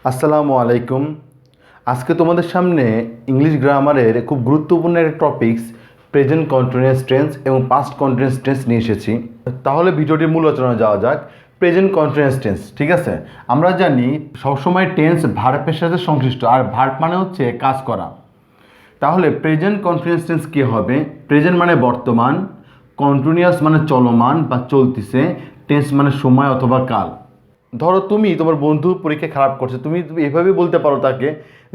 আসসালামু আলাইকুম। আজকে তোমাদের সামনে ইংলিশ গ্রামারের খুব গুরুত্বপূর্ণ একটা টপিকস প্রেজেন্ট কন্টিনিউয়াস টেন্স এবং পাস্ট কন্টিনিউয়াস টেন্স নিয়ে এসেছি। তাহলে ভিডিওটির মূল আলোচনায় যাওয়া যাক। প্রেজেন্ট কন্টিনিউয়াস টেন্স, ঠিক আছে। আমরা জানি সবসময় টেন্স ভার্বের সাথে সংশ্লিষ্ট, আর ভার্ব মানে হচ্ছে কাজ করা। তাহলে প্রেজেন্ট কন্টিনিউয়াস টেন্স কী হবে? প্রেজেন্ট মানে বর্তমান, কন্টিনিউয়াস মানে চলমান বা চলতিছে, টেন্স মানে সময় অথবা কাল। ধরো তুমি তোমার বন্ধু পরীক্ষা খারাপ করছে, তুমি এভাবে বলতে পারো তাকে,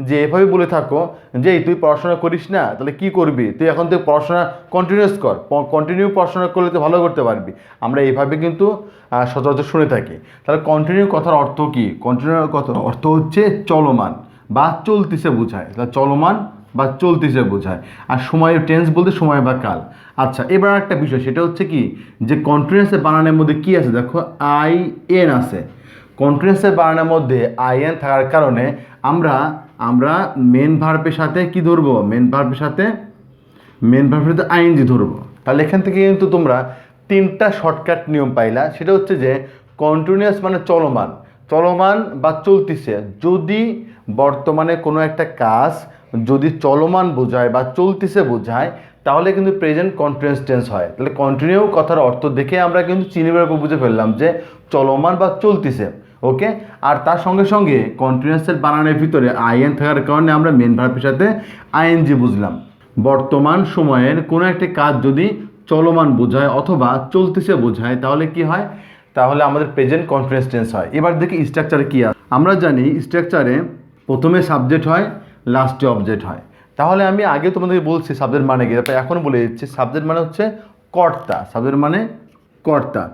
যে এভাবে বলে থাকো যে তুই পড়াশোনা করিস না, তাহলে কি করবি? তুই এখন থেকে পড়াশোনা কন্টিনিউয়াস কর, কন্টিনিউ পড়াশোনা করলে তো ভালো করতে পারবি। আমরা এইভাবে কিন্তু সচরাচর শুনে থাকি। তাহলে কন্টিনিউ কথার অর্থ কী? কন্টিনিউ কথার অর্থ হচ্ছে চলমান বা চলতিছে বোঝায়। তাহলে চলমান বা চলতিছে বোঝায়। আর সময় টেন্স বলতে সময় বা কাল। আচ্ছা, এবার একটা বিষয়, সেটা হচ্ছে কি, যে কন্টিনিউয়াসের বানানের মধ্যে কি আছে? দেখো, আই এন আছে। কন্টিনিউয়াসের বানানের মধ্যে আইএন থাকার কারণে আমরা আমরা মেন ভার্বের সাথে কি ধরবো? মেন ভার্বের সাথে আইএনজি ধরবো। তাহলে এখান থেকে কিন্তু তোমরা তিনটা শর্টকাট নিয়ম পাইলা। সেটা হচ্ছে যে কন্টিনিউয়াস মানে চলমান, চলমান বা চলতিছে। যদি বর্তমানে কোনো একটা কাজ যদি চলমান বোঝায় বা চলতিছে বোঝায়, তাহলে কিন্তু প্রেজেন্ট কন্টিনিউয়াস টেন্স হয়। তাহলে কন্টিনিউ কথার অর্থ দেখে আমরা কিন্তু চিনিবার উপর বুঝে ফেললাম যে চলমান বা চলতিছে। ওকে। আর তার সঙ্গে সঙ্গে কন্টিনিউয়াসের বানানের ভিতরে আইএন থাকার কারণে আমরা মেন ভার্বের সাথে আইএনজি বুঝলাম। বর্তমান সময়ের কোনো একটা কাজ যদি চলমান বোঝায় অথবা চলতিছে বোঝায়, তাহলে কি হয়? তাহলে আমাদের প্রেজেন্ট কন্টিনিউয়াস টেন্স হয়। এবার দেখি স্ট্রাকচারে কী আছে। আমরা জানি স্ট্রাকচারে প্রথমে সাবজেক্ট হয়, লাস্টে অবজেক্ট হয়। তাহলে আমি আগে তোমাদেরকে বলছি সাবজেক্ট মানে কি, তারপর এখন বলে দিচ্ছি। সাবজেক্ট মানে হচ্ছে কর্তা, সাবজেক্ট মানে কর্তা।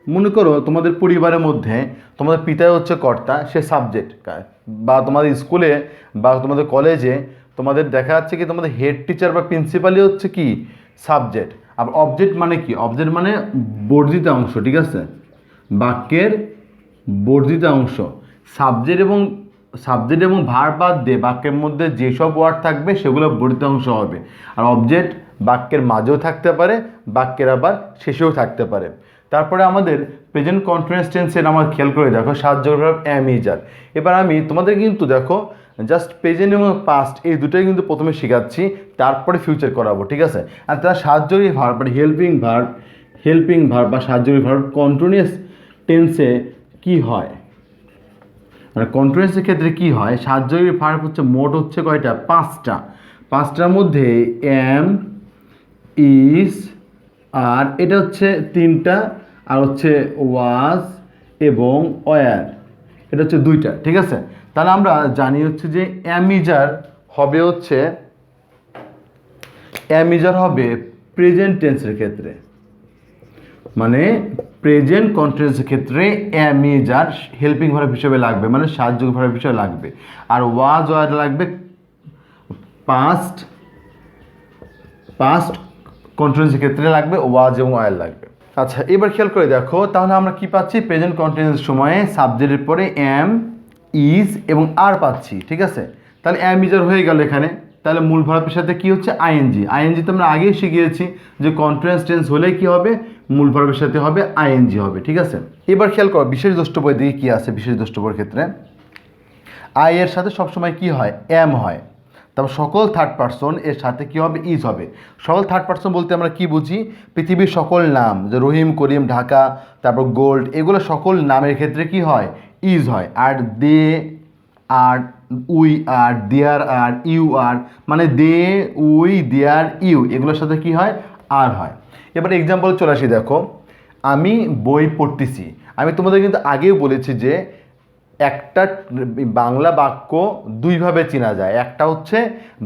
মনে করো তোমাদের পরিবারের মধ্যে তোমাদের পিতা হচ্ছে কর্তা, সে সাবজেক্ট। বা তোমাদের স্কুলে বা তোমাদের কলেজে তোমাদের দেখা যাচ্ছে কি, তোমাদের হেড টিচার বা প্রিন্সিপালই হচ্ছে কি, সাবজেক্ট। আর অবজেক্ট মানে কি? অবজেক্ট মানে বর্ধিত অংশ, ঠিক আছে, বাক্যের বর্ধিত অংশ। সাবজেক্ট এবং ভার্ব বাদ দিয়ে বাক্যের মধ্যে যেসব ওয়ার্ড থাকবে সেগুলো বর্ধিত অংশ হবে। আর অবজেক্ট বাক্যের মাঝেও থাকতে পারে, বাক্যের আবার শেষেও থাকতে পারে। তারপরে আমাদের প্রেজেন্ট কন্টিনিউয়াস টেন্সের আমার খেয়াল করে দেখো সাহায্যকারী ভার্ব অ্যাম ইজ আর। এবার আমি তোমাদের কিন্তু দেখো জাস্ট প্রেজেন্ট এবং পাস্ট এই দুটোই কিন্তু প্রথমে শেখাচ্ছি, তারপরে ফিউচার করাবো, ঠিক আছে। আর তার সাহায্যকারী ভার্ব মানে হেল্পিং ভার্ব বা সাহায্যকারী ভার্ব কন্টিনিউয়াস টেন্সে কি হয়, মানে কন্টিনিউয়াসের ক্ষেত্রে কি হয়? সাহায্যকারী ভার্ব হচ্ছে মোট হচ্ছে কয়টা? পাঁচটা। পাঁচটার মধ্যে এম, ইজ, আর এটা হচ্ছে তিনটা, আর হচ্ছে ওয়াজ এবং ওয়ার, এটা হচ্ছে দুইটা, ঠিক আছে। তাহলে আমরা জানি হচ্ছে যে অ্যামিজার হবে প্রেজেন্ট টেন্সের ক্ষেত্রে, মানে প্রেজেন্ট কন্টিনিউয়াসের ক্ষেত্রে অ্যামিজার হেল্পিং ভার্ব হিসেবে লাগবে, মানে সাহায্যকারী ভার্ব হিসেবে লাগবে। আর ওয়াজ ওয়ার লাগবে পাস্ট পাস্ট কন্টিনিউয়াসের ক্ষেত্রে লাগবে, ওয়াজ এবং ওয়ার লাগবে। আচ্ছা, এবার খেয়াল করে দেখো, তাহলে আমরা কি পাচ্ছি? প্রেজেন্ট কন্টিনিউয়াস সময়ে সাবজেক্টের পরে এম, ইজ এবং আর পাচ্ছি, ঠিক আছে। তাহলে অ্যামিজার হয়ে গেল এখানে। তাহলে মূল ভার্বের সাথে কি হচ্ছে? আইএনজি। আইএনজি তো আমরা আগেই শিখিয়েছি যে কন্টিনিউয়াস টেন্স হলে কি হবে? মূল ভার্বের সাথে হবে আইএনজি হবে, ঠিক আছে। এবার খেয়াল করো বিশেষ দ্রষ্টব্যের দিকে কি আছে। বিশেষ দ্রষ্টব্যের ক্ষেত্রে আই এর সাথে সবসময় কি হয়? এম হয়। তারপর সকল থার্ড পারসন এর সাথে কি হবে? ইজ হবে। সকল থার্ড পারসন বলতে আমরা কি বুঝি? পৃথিবীর সকল নাম, যে রহিম, করিম, ঢাকা, তারপর গোল্ড, এগুলো সকল নামের ক্ষেত্রে কি হয়? ইজ হয়। আর দে আর, we are, there R, you আর, মানে দে, উই, দেয়ার, ইউ, এগুলোর সাথে কি হয়? আর হয়। এবার এক্সাম্পল চলে আসি। দেখো, আমি বই পড়তেছি। আমি তোমাদের কিন্তু আগেও বলেছি যে একটা বাংলা বাক্য দুইভাবে চেনা যায়। একটা হচ্ছে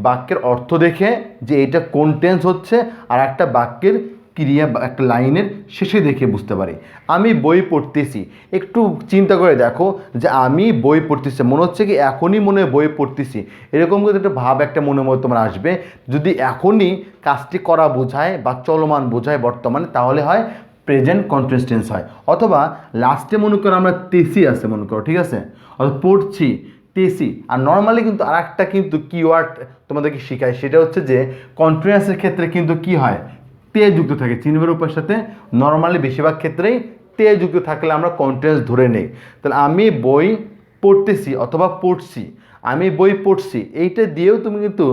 বাক্যের অর্থ দেখে যে এটা কোন টেন্স হচ্ছে, আর একটা বাক্যের ক্রিয়া একটা লাইনের শেষে দেখে বুঝতে পারি। আমি বই পড়তেছি, একটু চিন্তা করে দেখো যে আমি বই পড়তেছি, মনে হচ্ছে কি এখনই মনে হয় বই পড়তেছি, এরকম করে একটা ভাব একটা মনে মনে তোমার আসবে। যদি এখনই কাজটি করা বোঝায় বা চলমান বোঝায় বর্তমানে, তাহলে হয় প্রেজেন্ট কন্টিনিউয়াস টেন্স হয়। অথবা লাস্টে মনে করো আমরা তেসি আছে মনে করো, ঠিক আছে, অথবা পড়ছি তেসি। আর নর্মালি কিন্তু আর একটা কিন্তু কিওয়ার্ড তোমাদেরকে শেখায়, সেটা হচ্ছে যে কন্টিনিউয়াসের ক্ষেত্রে কিন্তু কি হয়? তে যুক্ত থাকে চিহ্নের উপর সাথে। নর্মালি বেশিরভাগ ক্ষেত্রেই তে যুক্ত থাকলে আমরা কন্টিনিউয়াস ধরে নেই। তাহলে আমি বই পড়তেছি অথবা পড়ছি, আমি বই পড়ছি, এইটা দিয়েও তুমি কিন্তু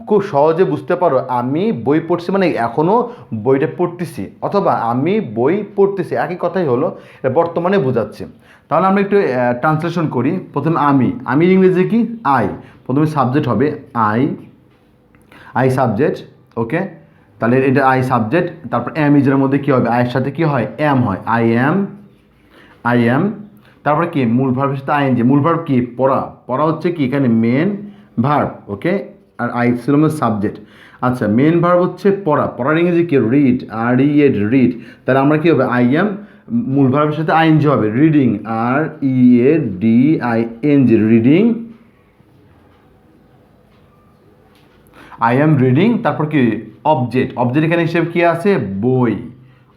খুব সহজে বুঝতে পারো আমি বই পড়ছি মানে এখনও বইটা পড়তেছি, অথবা আমি বই পড়তেছি, একই কথাই হলো, এটা বর্তমানে বোঝাচ্ছে। তাহলে আমরা একটু ট্রান্সলেশন করি। প্রথমে আমি ইংরেজি কি আই, প্রথমে সাবজেক্ট হবে আই সাবজেক্ট, ওকে। তাহলে এটা আই সাবজেক্ট, তারপর এম ইজের মধ্যে কী হবে, আয়ের সাথে কী হয়, এম হয়, আই এম। তারপরে কি মূল ভার্বের সাথে আইএনজি, মূল ভার্ব কি পড়া, পড়া হচ্ছে কি এখানে মেন ভার্ব, ওকে। আর আই ছিল সাবজেক্ট। আচ্ছা, মেন ভার্ব হচ্ছে পড়া, পড়ার ইংরেজি কি রিড, রিড। তাহলে আমরা কি হবে, আই এম মূল ভার্বের সাথে আইএনজি হবে, reading, READING, reading, I am reading. তারপর কি অবজেক্ট এখানে হিসেবে কি আছে, বই,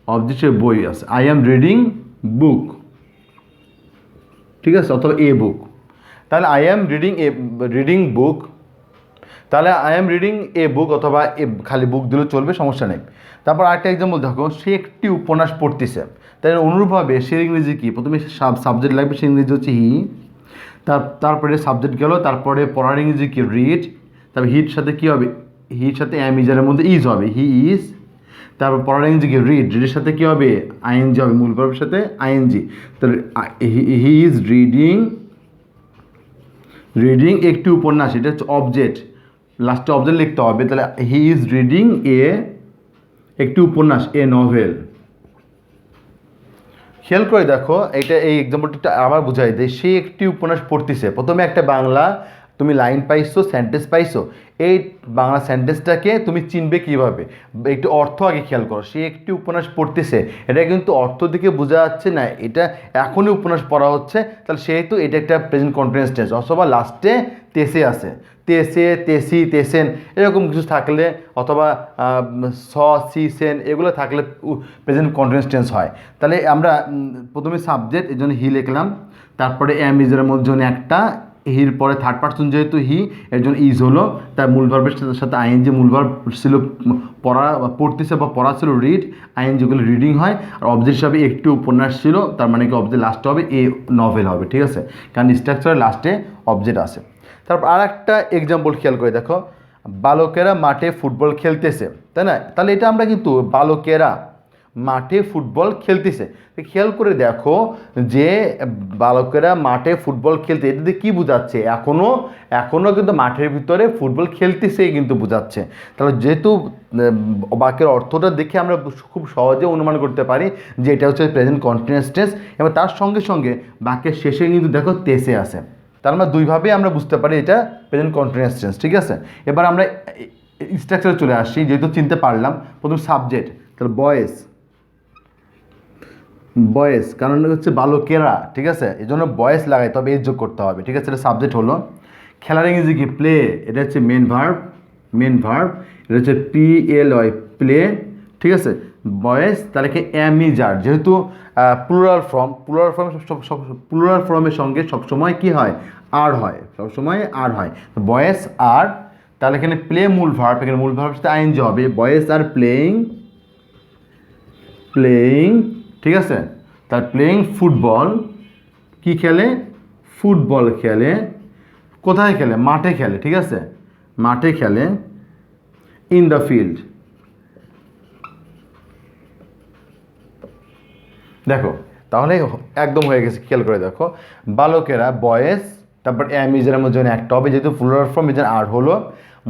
অবজেক্ট হিসেবে বই আছে, আই এম রিডিং বুক, ঠিক আছে, অথবা এ বুক। তাহলে আই এম রিডিং বুক, তাহলে আই এম রিডিং এ বুক অথবা খালি বুক দিলেও চলবে, সমস্যা নেই। তারপর আরেকটা এক্সাম্পল দেখো, সে একটি উপন্যাস পড়তেছে। তাই অনুরূপভাবে সে ইংরেজি কি, প্রথমে সাবজেক্ট লাগবে, সে ইংরেজি হচ্ছে হি, তারপরে সাবজেক্ট গেল, তারপরে পড়ার ইংরেজি কি রিড, তারপর হির সাথে কী হবে, হির সাথে এম ইজারের মধ্যে ইজ হবে, হি ইজ। তারপর পড়ার ইংরেজি কি রিডের সাথে কী হবে, আইএনজি হবে, মূল ভার্বের সাথে আইএনজি। তাহলে হি ইজ রিডিং একটি উপন্যাস, এটা হচ্ছে অবজেক্ট, লাস্টে অবজেক্ট লিখতে হবে। তাহলে হি ইজ রিডিং একটি উপন্যাস, এ নভেল। খেয়াল করে দেখো, এই এক্সাম্পলটা আবার বুঝাই দেয়, সে একটি উপন্যাস পড়তেছে। প্রথমে একটা বাংলা তুমি লাইন পাইছো, সেন্টেন্স পাইছো, এই বাংলা সেন্টেন্সটাকে তুমি চিনবে কীভাবে, একটু অর্থ আগে খেয়াল করো। সে একটি উপন্যাস পড়তেছে, এটা কিন্তু অর্থ দিকে বোঝা যাচ্ছে না, এটা এখনই উপন্যাস পড়া হচ্ছে, তাহলে সেহেতু এটা একটা প্রেজেন্ট কন্টিনিউয়াস টেন্স, অথবা লাস্টে তেসে আছে, তেসে, তেসি, তেসেন এরকম কিছু থাকলে, অথবা সি সেন এগুলো থাকলে প্রেজেন্ট কন্টিনিউয়াস টেন্স হয়। তাহলে আমরা প্রথমে সাবজেক্ট, এই জন্য হি লিখলাম, তারপরে এম ইজের মধ্যে একটা, হির পরে থার্ড পার্সন যেহেতু হি, এর জন্য ইজ হলো, তার মূল ভার্বের সাথে আইএনজি, মূল ভার্ব ছিল পড়া, পড়তেছে বা পড়া ছিল রিড, আইএনজিগুলো রিডিং হয়। আর অবজেক্ট হিসাবে একটু উপন্যাস ছিল, তার মানে কি অবজেক্ট লাস্টে হবে এ নভেল হবে, ঠিক আছে, কারণ স্ট্রাকচারের লাস্টে অবজেক্ট আছে। তারপর আর একটা এক্সাম্পল খেয়াল করে দেখো, বালকেরা মাঠে ফুটবল খেলতেছে, তাই না? তাহলে এটা আমরা কিন্তু বালকেরা মাঠে ফুটবল খেলতেছে, খেয়াল করে দেখো যে বালকেরা মাঠে ফুটবল খেলতে, এটাতে কী বোঝাচ্ছে, এখনও কিন্তু মাঠের ভিতরে ফুটবল খেলতেছেই কিন্তু বোঝাচ্ছে। তাহলে যেহেতু বাক্যের অর্থটা দেখে আমরা খুব সহজে অনুমান করতে পারি যে এটা হচ্ছে প্রেজেন্ট কন্টিনিউয়াস টেন্স, এবং তার সঙ্গে সঙ্গে বাক্যের শেষে কিন্তু দেখো তেসে আছে। তার মানে দুইভাবেই আমরা বুঝতে পারি এটা প্রেজেন্ট কন্টিনিউয়াস টেন্স, ঠিক আছে। এবার আমরা স্ট্রাকচারে চলে আসছি, যেহেতু চিনতে পারলাম। প্রথম সাবজেক্ট, তাহলে বয়েস, কারণ হচ্ছে বালকেরা, ঠিক আছে, এই জন্য বয়েস লাগাই, তবে এর যোগ করতে হবে, ঠিক আছে। এটা সাবজেক্ট হলো। খেলার ইংরেজি কি প্লে, এটা হচ্ছে মেন ভার্ব, এটা হচ্ছে PLY, প্লে, ঠিক আছে। বয়েস, তাহলে কি অ্যামিজার, যেহেতু প্লুরাল ফর্মের সঙ্গে সবসময় কি হয়, আর হয়, সবসময় আর হয়, বয়েস আর। তাহলে এখানে প্লে মূল ভার্ব, এখানে মূল ভার্ব সাথে আইএনজি হবে, বয়েস আর প্লেয়িং, ঠিক আছে। তার প্লেয়িং ফুটবল, কি খেলে, ফুটবল খেলে, কোথায় খেলে, মাঠে খেলে, ঠিক আছে, মাঠে খেলে, ইন দ্য ফিল্ড। দেখো তাহলে একদম হয়ে গেছে, খেয়াল করে দেখো, বালকেরা বয়েস, তারপর অ্যামিজের মধ্যে একটা হবে, যেহেতু প্লুরাল ফর্ম এর আর হলো,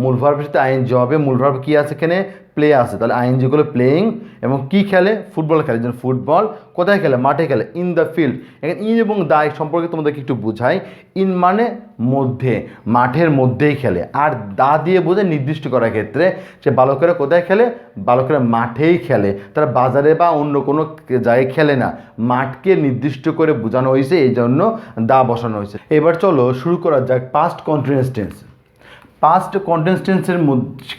মূল ভার্বের সাথে আইএনজি হবে, মূল ভার্ব কি আছে এখানে, প্লে আছে, তাহলে আইএনজিগুলো প্লেয়িং, এবং কি খেলে, ফুটবল খেলে, যেন ফুটবল কোথায় খেলে, মাঠে খেলে, ইন দ্য ফিল্ড। এখানে ইন এবং দা সম্পর্কে তোমাদেরকে একটু বুঝাই। ইন মানে মধ্যে, মাঠের মধ্যেই খেলে, আর দা দিয়ে বোঝে নির্দিষ্ট করার ক্ষেত্রে, সে বালকেরা কোথায় খেলে, বালকেরা মাঠেই খেলে, তারা বাজারে বা অন্য কোনো জায়গায় খেলে না, মাঠকে নির্দিষ্ট করে বোঝানো হয়েছে, এই জন্য দা বসানো হয়েছে। এবার চলো শুরু করা যাক past continuous tense. Past continuous টেন্সের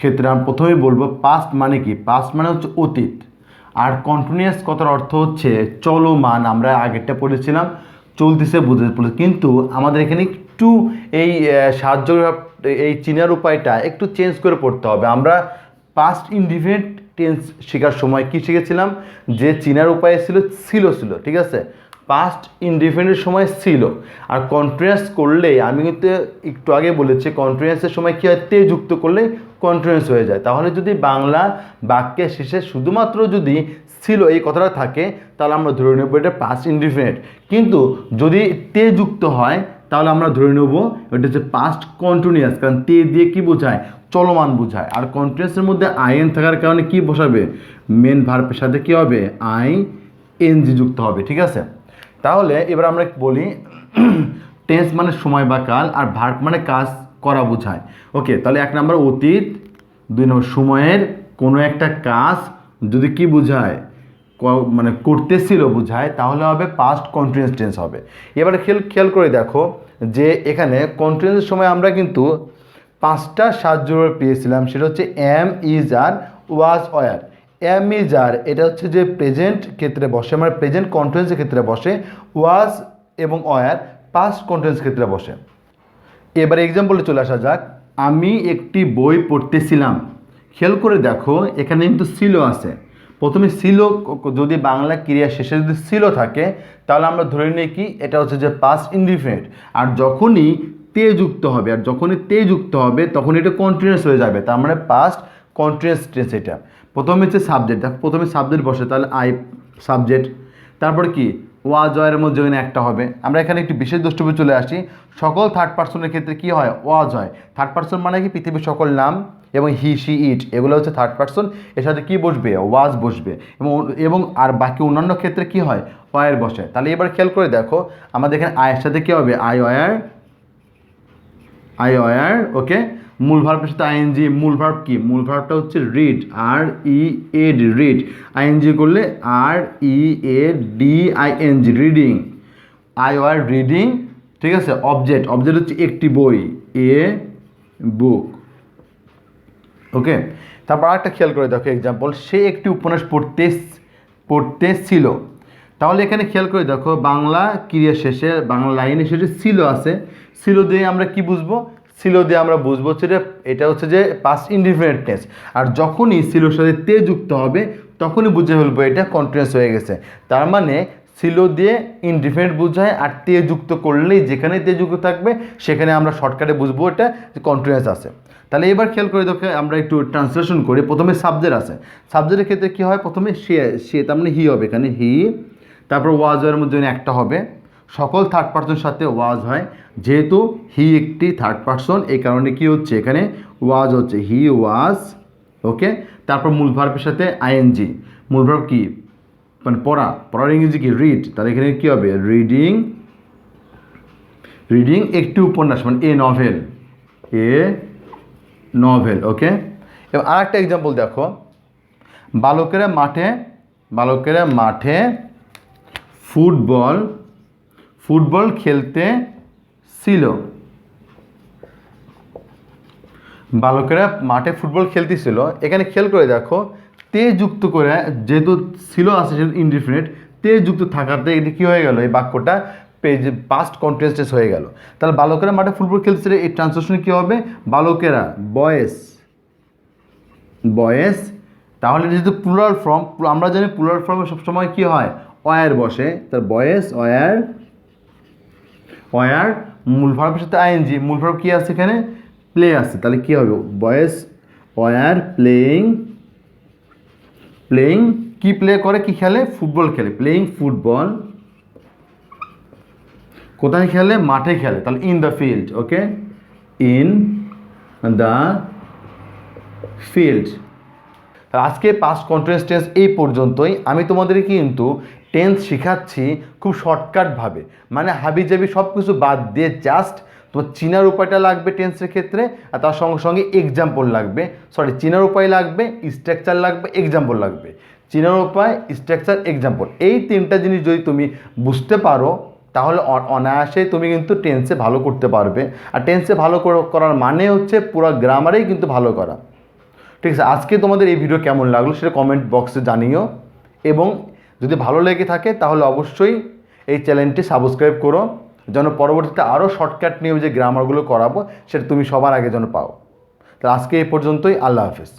ক্ষেত্রে আমি প্রথমেই বলবো, পাস্ট মানে কি, পাস্ট মানে হচ্ছে অতীত, আর কন্টিনিউয়াস কথার অর্থ হচ্ছে চলমান। আমরা আগেরটা পড়েছিলাম চলতেছে, বুঝতে, কিন্তু আমাদের এখানে একটু এই সাহায্য, এই চিনার উপায়টা একটু চেঞ্জ করে পড়তে হবে। আমরা পাস্ট ইনডিফিনিট টেন্স শেখার সময় কি শিখেছিলাম, যে চিনার উপায় ছিল, ঠিক আছে, পাস্ট ইনডিফিনিটের সময় ছিল। আর কন্টিনিউয়াস করলে আমি কিন্তু একটু আগে বলেছি কন্টিনিউয়াসের সময় কী হয়, তে যুক্ত করলেই কন্টিনিউয়াস হয়ে যায়। তাহলে যদি বাংলা বাক্যের শেষে শুধুমাত্র যদি ছিল এই কথাটা থাকে তাহলে আমরা ধরে নেব এটা পাস্ট ইনডিফিনিট। কিন্তু যদি তে যুক্ত হয় তাহলে আমরা ধরে নেব এটা হচ্ছে পাস্ট কন্টিনিউয়াস, কারণ তে দিয়ে কি বোঝায়, চলমান বোঝায়। আর কন্টিনিউয়াসের মধ্যে আইএন থাকার কারণে কি বসাবে, মেন ভার্বের সাথে কি হবে, আইএনজি যুক্ত হবে। ঠিক আছে, তাহলে এবার আমরা বলি টেন্স মানে সময় বা কাল, আর ভার্ব মানে কাজ করা বোঝায়। ওকে, তাহলে 1 নম্বর অতীত, 2 নম্বর সময়ের কোনো একটা কাজ যদি কি বোঝায়, মানে করতেছিল বোঝায়, তাহলে হবে পাস্ট কন্টিনিউয়াস টেন্স হবে। এবারে খেয়াল করে দেখো যে এখানে কন্টিনিউয়াস সময় আমরা কিন্তু 5টা সাহায্য পেয়েছিলাম, সেটা হচ্ছে am, is, are, was, were. Am, is, are এটা হচ্ছে যে প্রেজেন্ট ক্ষেত্রে বসে, মানে প্রেজেন্ট কন্টিনিউয়াসের ক্ষেত্রে বসে। ওয়াজ এবং ওয়ার পাস্ট কন্টিনিউয়াস ক্ষেত্রে বসে। এবারে এক্সাম্পলে চলে আসা যাক, আমি একটি বই পড়তেছিলাম। খেয়াল করে দেখো এখানে কিন্তু ছিল আছে। প্রথমে ছিল যদি বাংলা ক্রিয়া শেষে যদি ছিল থাকে তাহলে আমরা ধরে নিই কি এটা হচ্ছে যে পাস্ট ইনডিফিনিট। আর যখনই তে যুক্ত হবে তখন এটা কন্টিনিউয়াস হয়ে যাবে, তার মানে পাস্ট কন্টিনিউয়াস টেন্স। এটা প্রথমে হচ্ছে সাবজেক্ট, দেখো প্রথমে সাবজেক্ট বসে, তাহলে আই সাবজেক্ট, তারপরে কি ওয়াজ ওয়ারের মধ্যে একটা হবে। আমরা এখানে একটি বিশেষ দ্রষ্টব্যে চলে আসি, সকল থার্ড পার্সনের ক্ষেত্রে কি হয়, ওয়াজ হয়। থার্ড পার্সন মানে কি পৃথিবীর সকল নাম, এবং হি, শি, ইট এগুলো হচ্ছে থার্ড পার্সন, এর সাথে কী বসবে, ওয়াজ বসবে। এবং আর বাকি অন্যান্য ক্ষেত্রে কি হয়, ওয়ার বসে। তাহলে এবার খেয়াল করে দেখো আমাদের এখানে আয়ের সাথে কী হবে, আই ওয়ার। ওকে, মূল ভার্বের সাথে আইএনজি। মূল ভার্ব কি, মূল ভার্বটা হচ্ছে রিড, READ, রিড। আইএনজি করলে READING, reading. I were reading. ঠিক আছে, অবজেক্ট হচ্ছে একটি বই, এ বুক। ওকে, তারপর আরেকটা খেয়াল করে দেখো এক্সাম্পল, সে একটি উপন্যাস পড়তেছিল। তাহলে এখানে খেয়াল করে দেখো বাংলা ক্রিয়া শেষে, বাংলা লাইনের শেষে ছিল আছে। ছিল দিয়ে আমরা কি বুঝবো, হচ্ছে যে এটা হচ্ছে যে পাস্ট ইনডিফিনিট টেন্স। আর যখনই ছিলোর সাথে তে যুক্ত হবে তখনই বুঝে ফেলবো এটা কন্টিনিউয়াস হয়ে গেছে। তার মানে ছিল দিয়ে ইনডিফিনিট বোঝায়, আর তে যুক্ত করলেই যেখানে তে যুক্ত থাকবে সেখানে আমরা শর্টকাটে বুঝবো এটা যে কন্টিনিউয়াস আছে। তাহলে এবার খেয়াল করে দেখো আমরা একটু ট্রান্সলেশন করি। প্রথমে সাবজেক্ট আছে, সাবজেক্টের ক্ষেত্রে কী হয়, প্রথমে সে তার মানে হি হবে এখানে, হি। তারপর ওয়াজের মধ্যে একটা হবে, সকল থার্ড পার্সনের সাথে ওয়াজ হয়। যেহেতু হি একটি থার্ড পার্সন এই কারণে কি হচ্ছে এখানে ওয়াজ হচ্ছে, হি ওয়াজ। ওকে, তারপর মূল ভার্বের সাথে আইএনজি। মূল ভার্ব কি, মানে পড়ার ইংরেজি কি, রিড। তাহলে এখানে কী হবে, রিডিং একটি উপন্যাস, মানে এ নভেল। ওকে, এবং আর একটা এক্সাম্পল দেখো, বালকেরা মাঠে ফুটবল খেলতে ছিল। বালকেরা মাঠে ফুটবল খেলতেছিল, এখানে খেয়াল করে দেখো তে যুক্ত করে, যেহেতু ছিল আছে সেহেতু ইনডিফিনিট, তে যুক্ত থাকাতে এটি কী হয়ে গেল, এই বাক্যটা পাস্ট কন্টিনিউয়াস টেন্স হয়ে গেল। তাহলে বালকেরা মাঠে ফুটবল খেলতেছিল, এই ট্রান্সলেশনে কী হবে, বালকেরা বয়েস। তাহলে যেহেতু প্লুরাল ফর্ম, আমরা জানি প্লুরাল ফর্মে সবসময় কী হয়, ওয়ার বসে। তার বয়েস ওয়ার, মূল ভার্বের সাথে আইএনজি। মূল ভার্ব কী আছে এখানে, প্লে আছে। তাহলে কী হবে, বয়েস ওয়ার প্লেয়িং। কি প্লে করে, কি খেলে, ফুটবল খেলে, প্লেয়িং ফুটবল। কোথায় খেলে, মাঠে খেলে। তাহলে in the field. Okay, in the field. আজকে পাস্ট কন্টিনিউয়াস টেন্স এই পর্যন্তই। আমি তোমাদেরকে কিন্তু টেন্স শেখাচ্ছি খুব শর্টকাটভাবে, মানে হাবিজাবি সব কিছু বাদ দিয়ে জাস্ট তোমার চিনার উপায়টা লাগবে টেন্সের ক্ষেত্রে, আর তার সঙ্গে সঙ্গে এক্সাম্পল লাগবে। চিনার উপায় লাগবে, স্ট্রাকচার লাগবে, এক্সাম্পল লাগবে। চিনার উপায়, স্ট্রাকচার, এক্সাম্পল, এই 3টা জিনিস যদি তুমি বুঝতে পারো তাহলে অনায়াসে তুমি কিন্তু টেন্সে ভালো করতে পারবে। আর টেন্সে ভালো করার মানে হচ্ছে পুরো গ্রামারেই কিন্তু ভালো করা। ঠিক আছে, আজকে তোমাদের এই ভিডিও কেমন লাগলো সেটা কমেন্ট বক্সে জানিও, এবং যদি ভালো লেগে থাকে তাহলে অবশ্যই এই চ্যানেলটি সাবস্ক্রাইব করো, যেন পরবর্তীতে আরও শর্টকাট নিয়ে যে গ্রামারগুলো করাবো সেটা তুমি সবার আগে যেন পাও। তো আজকে এই পর্যন্তই, আল্লাহ হাফেজ।